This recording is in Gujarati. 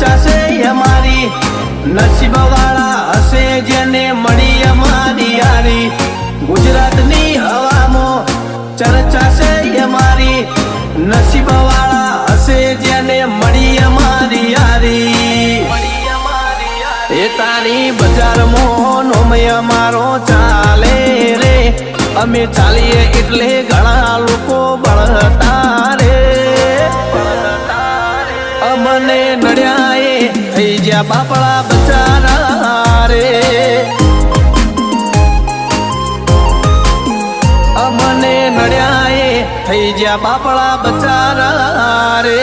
ચર્ચા છે અમારી, નસીબ વાળા હશે જેને મળી અમારી યારી. ગુજરાતની હવામાં ચર્ચા છે અમારી, નસીબ વાળા હશે જેને મળી અમારી યારી. એ તારી બજારમાં નોમય અમારો ચાલે રે, અમે ચાલીએ એટલે ઘણા લોકો બળતા રે. અમને નડ્યા એ થઈ જ્યાં બાપડા બચારા રે. અમને નડ્યા એ થઈ જ્યાં બાપડા બચારા રે.